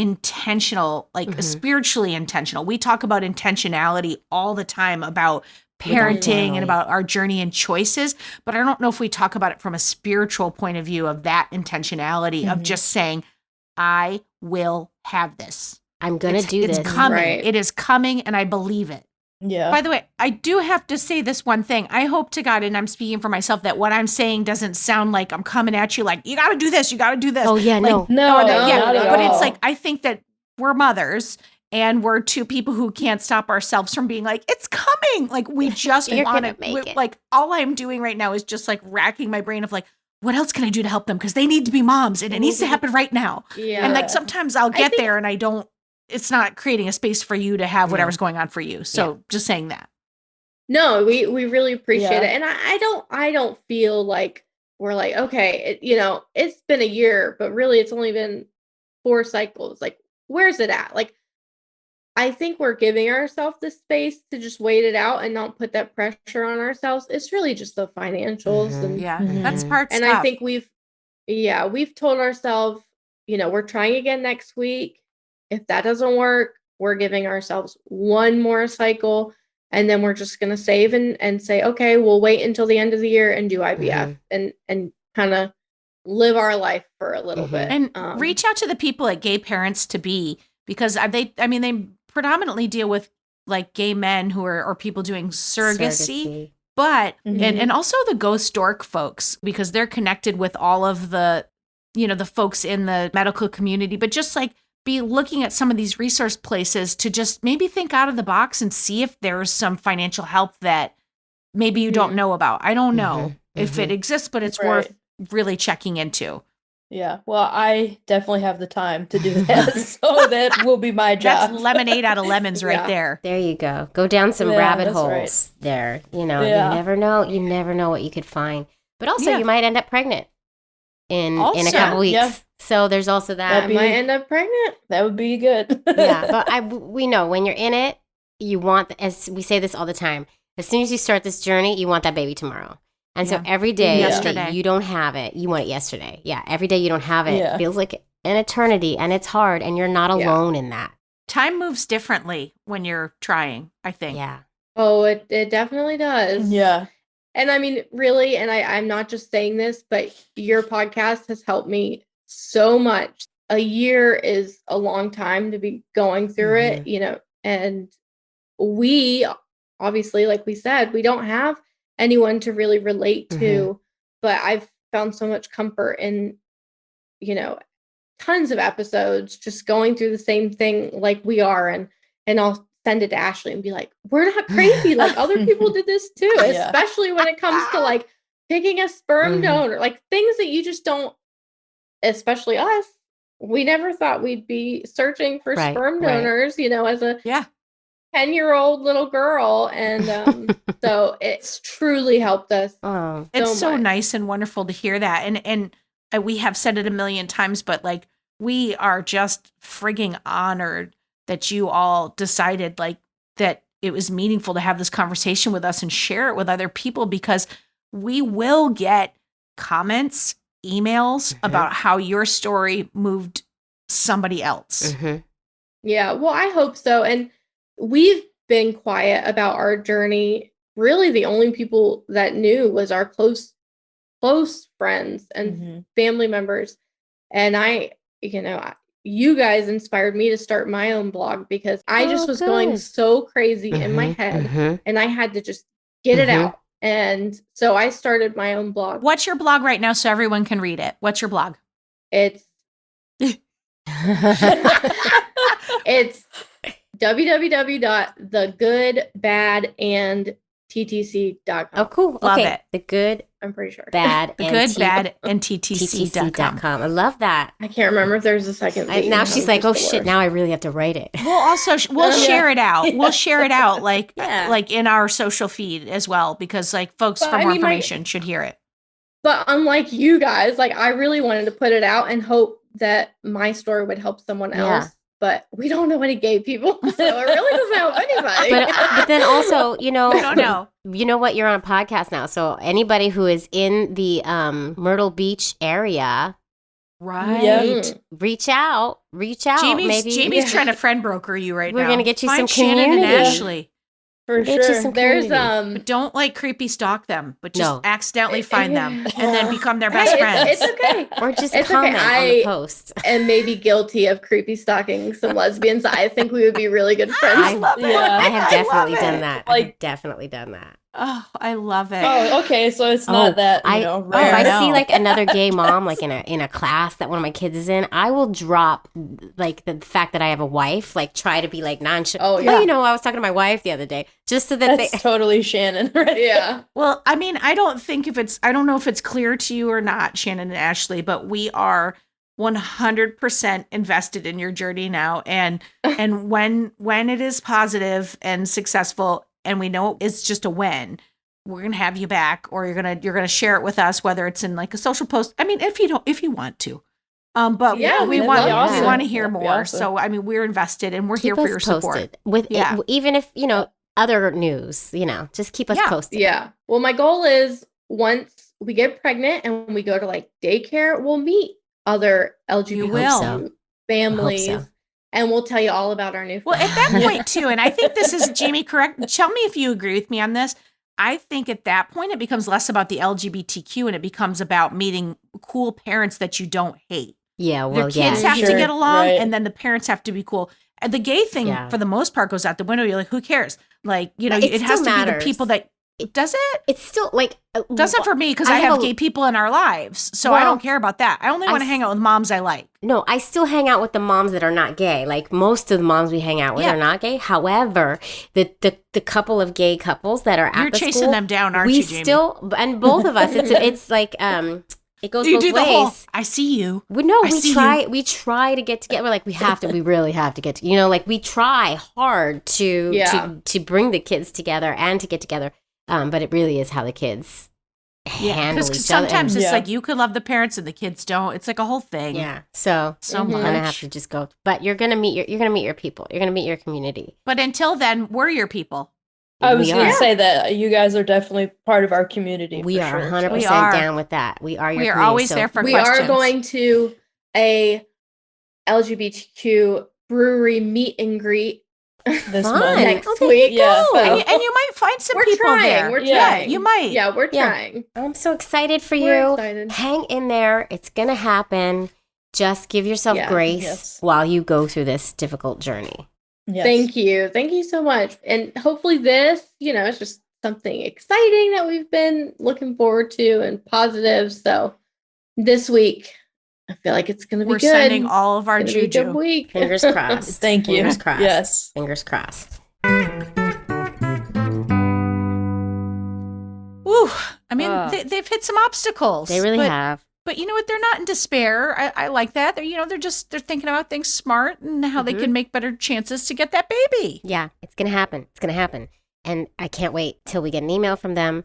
intentional, like spiritually intentional. We talk about intentionality all the time about parenting and about our journey and choices, but I don't know if we talk about it from a spiritual point of view of that intentionality of just saying, I will have this. I'm going to do this. It's coming. Right. It is coming, and I believe it. Yeah. By the way, I do have to say this one thing. I hope to God, and I'm speaking for myself, that what I'm saying doesn't sound like I'm coming at you like, you got to do this, you got to do this. Oh, yeah, Like, no. No, yeah, not at but all. it's like, I think that we're mothers and we're two people who can't stop ourselves from being like, it's coming. Like, we just You're want gonna to make it. Like, all I'm doing right now is just like racking my brain of like, what else can I do to help them? Because they need to be moms and it needs to happen right now. Yeah. And like, sometimes I'll get think- there and it's not creating a space for you to have whatever's going on for you. So just saying that. No, we really appreciate Yeah. it, and I don't feel like we're like, okay, it's been a year, but really it's only been 4 cycles. Like, where's it at? Like, I think we're giving ourselves the space to just wait it out and not put that pressure on ourselves. It's really just the financials, and Yeah. Mhm. That's part and stuff. I think we've told ourselves, we're trying again next week. If that doesn't work, we're giving ourselves one more cycle, and then we're just going to save and say, okay, we'll wait until the end of the year and do IVF and kind of live our life for a little bit. And reach out to the people at Gay Parents to Be, because they predominantly deal with like gay men who are or people doing surrogacy. But and also the ghost dork folks, because they're connected with all of the the folks in the medical community, but just like be looking at some of these resource places to just maybe think out of the box and see if there's some financial help that maybe you don't know about. I don't know if it exists, but it's worth really checking into. Yeah. Well, I definitely have the time to do that, so that will be my job. That's lemonade out of lemons right there. There you go. Go down some Yeah, rabbit that's holes right. there. You Yeah. never know. You never know what you could find. But also, Yeah. you might end up pregnant in a Also, couple weeks. yeah. So there's also I that. be- might end up pregnant. That would be good. Yeah, but we know when you're in it, you want, as we say this all the time, As soon as you start this journey, you want that baby tomorrow. And so every day Yesterday. that you don't have it, you want it yesterday. Yeah, every day you don't have it, Yeah. feels like an eternity, and it's hard, and you're not alone in that. Time moves differently when you're trying, I think. Yeah. Oh, it definitely does. Yeah. And I mean, really, and I'm not just saying this, but your podcast has helped me so much. A year is a long time to be going through it, you know, and we obviously, like we said, we don't have anyone to really relate to, but I've found so much comfort in, you know, tons of episodes just going through the same thing like we are, and I'll send it to Ashley and be like, we're not crazy, like other people did this too. Yeah. Especially when it comes to like picking a sperm donor, like things that you just don't, especially us, we never thought we'd be searching for sperm donors, you know, as a 10-year-old little girl. And so it's truly helped us. Oh, It's so much. nice and wonderful to hear that. And we have said it a million times, but like we are just frigging honored that you all decided like that it was meaningful to have this conversation with us and share it with other people, because we will get comments, emails about how your story moved somebody else. Yeah, well, I hope so. And we've been quiet about our journey. Really, the only people that knew was our close friends and family members. And you guys inspired me to start my own blog because I just was going so crazy in my head, and I had to just get it out. And so I started my own blog. What's your blog right now so everyone can read it? What's your blog? It's it's www.thegoodbadandttc.com. Oh, cool. Love Okay. it. The good, I'm pretty sure. bad, The and good, bad, and ttc.com. TTC.com. I love that. I can't remember if there's a second. V. Now I'm she's like, just oh the shit, worst. now I really have to write it. We'll also share it out. We'll share it out like Yeah. like in our social feed as well, because like folks But for I more mean, information should hear it. But unlike you guys, like I really wanted to put it out and hope that my story would help someone else. Yeah. But we don't know any gay people, so it really doesn't help anybody. But then also, I don't know. you know what? You're on a podcast now. So anybody who is in the Myrtle Beach area, Right. Yeah. reach out. Jamie's trying to friend broker you right We're now. gonna get you Find some Shannon and community. Ashley. For Get you sure. some There's community. But don't like creepy stalk them, but just No. accidentally find them and then become their best Hey, friends. it's okay. Or just It's okay. comment on the post. And maybe guilty of creepy stalking some lesbians. I think we would be really good friends. I love it. Yeah. I have definitely done that. I have Like- definitely done that. Oh, I love it. Oh, okay. So it's not that, I, rare. if I No. see like another gay mom like in a class that one of my kids is in, I will drop like the fact that I have a wife, like try to be like nonchalant. Oh, Oh, yeah. you know, I was talking to my wife the other day, just so that That's they totally Shannon, right? Yeah. Well, I mean, I don't know if it's clear to you or not, Shannon and Ashley, but we are 100% invested in your journey now. And when it is positive and successful, and we know it's just a win, we're going to have you back, or you're going to share it with us, whether it's in like a social post. I mean, if you want to. But Yeah, we that'd want be awesome. we want to hear That'd be more. awesome. So I mean, we're invested and we're keep here for us your support. posted with Yeah. even if other news, just keep us Yeah. posted. Yeah. Well, my goal is once we get pregnant and we go to like daycare, we'll meet other You LGBT will. families, I hope so. and we'll tell you all about our new Well, friends. at that point too, and I think this is Jamie, correct? Tell me if you agree with me on this. I think at that point it becomes less about the LGBTQ and it becomes about meeting cool parents that you don't hate. Yeah, Their well, yeah. kids have to Sure, get along, right. and then the parents have to be cool. And the gay thing, Yeah. for the most part, goes out the window. You're like, who cares? Like, It it has to still be the matters. people that. Does it? It's still like Doesn't for me, because I have gay people in our lives, so I Well, don't care about that. I only I want to hang out with moms I like. No, I still hang out with the moms that are not gay. Like most of the moms we hang out with Yeah. are not gay. However, the couple of gay couples that are at You're the chasing school, them down, aren't we you, Jamie? still, and both of us, it's like it goes You both do the ways. whole. I see you. I see try to get together. Like we really have to get to, like we try hard to bring the kids together and to get together. But it really is how the kids handle Because each other. sometimes and- it's like you could love the parents and the kids don't. It's like a whole thing. yeah. So So I'm gonna have much. to just go. But you're gonna meet your people. You're gonna meet your community. But until then, we're your people. I was We going are. to say that you guys are definitely part of our community. We for are sure, 100% We are. down with that. We are your We are community, always so there for We questions. are going to a LGBTQ brewery meet and greet This Fun. month. next Oh, there week. you go. So And you might find some we're people trying. there. We're Yeah, trying. you might. Yeah, we're Yeah. trying. I'm so excited for We're you. excited. Hang in there. It's going to happen. Just give yourself Yeah. grace Yes. while you go through this difficult journey. Yes. Thank you. Thank you so much. And hopefully this, it's just something exciting that we've been looking forward to and positive. So this week, I feel like it's going to be We're good. sending all of our It's gonna be a good juju. week. Fingers crossed. Thank you. Fingers crossed. Yes. Fingers crossed. Ooh, I mean, Ugh. they've hit some obstacles. They really but, have. But you know what? They're not in despair. I like that. They're thinking about things smart and how they can make better chances to get that baby. Yeah, it's going to happen. It's going to happen. And I can't wait till we get an email from them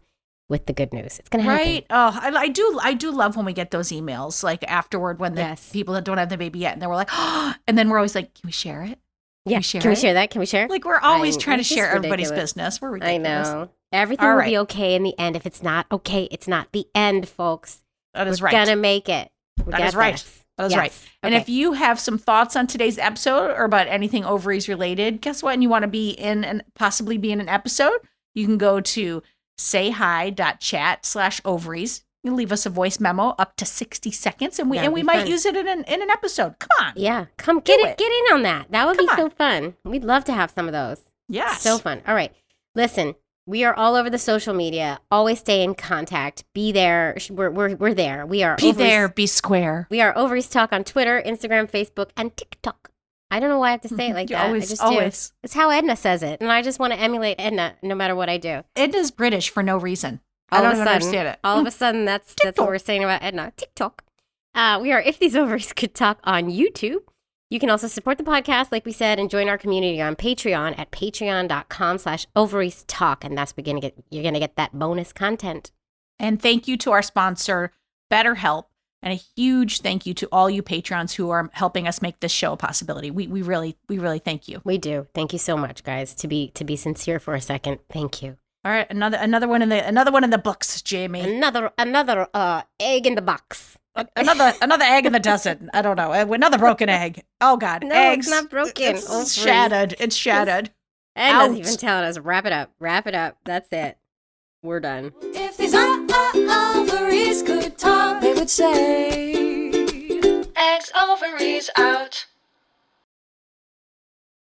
with the good news. It's going to happen. Right? Oh, I do love when we get those emails like afterward when the Yes. people that don't have the baby yet and then we're like, oh, and then we're always like, can we share it? Yeah. we share Can we it? share that? Can we share? Like we're always I- trying to it's share just everybody's ridiculous. business. We're I ridiculous. know. Everything All will right. be okay in the end. If it's not okay, it's not the end, folks. That is We're right. gonna make it. We That got is right. this. That is Yes. right. And Okay. if you have some thoughts on today's episode or about anything ovaries related, guess what? And you want to be in and possibly be in an episode, you can go to sayhi.chat/ovaries. You can leave us a voice memo up to 60 seconds and we That'd be might fun. use it in an episode. Come on. Yeah, come get Do it. it. Get in on that. That would Come be so on. fun. We'd love to have some of those. Yes. So fun. All right. Listen, we are all over the social media. Always stay in contact. Be there. We're there. We are Be Ovaries- there, be square. We are Ovaries Talk on Twitter, Instagram, Facebook, and TikTok. I don't know why I have to say it like You that. always, I just always. do. It's how Edna says it, and I just want to emulate Edna no matter what I do. Edna's British for no reason. All I don't of a even sudden, understand it. All of a sudden, that's what we're saying about Edna. TikTok. We are If These Ovaries Could Talk on YouTube. You can also support the podcast, like we said, and join our community on Patreon at patreon.com/ovariestalk. And that's where you're gonna get that bonus content. And thank you to our sponsor, BetterHelp. And a huge thank you to all you patrons who are helping us make this show a possibility. We really thank you. We do. Thank you so much, guys. To be sincere for a second, thank you. All right, another one in the books, Jamie. Another egg in the box. Another egg in the dozen. I don't know. Another broken egg. Oh God, No, eggs. it's not broken. It's Ovaries. shattered. It's shattered. Edna's Out. even telling us, wrap it up. Wrap it up. That's it. We're done. If these ovaries could talk, they would say, Eggs, ovaries out.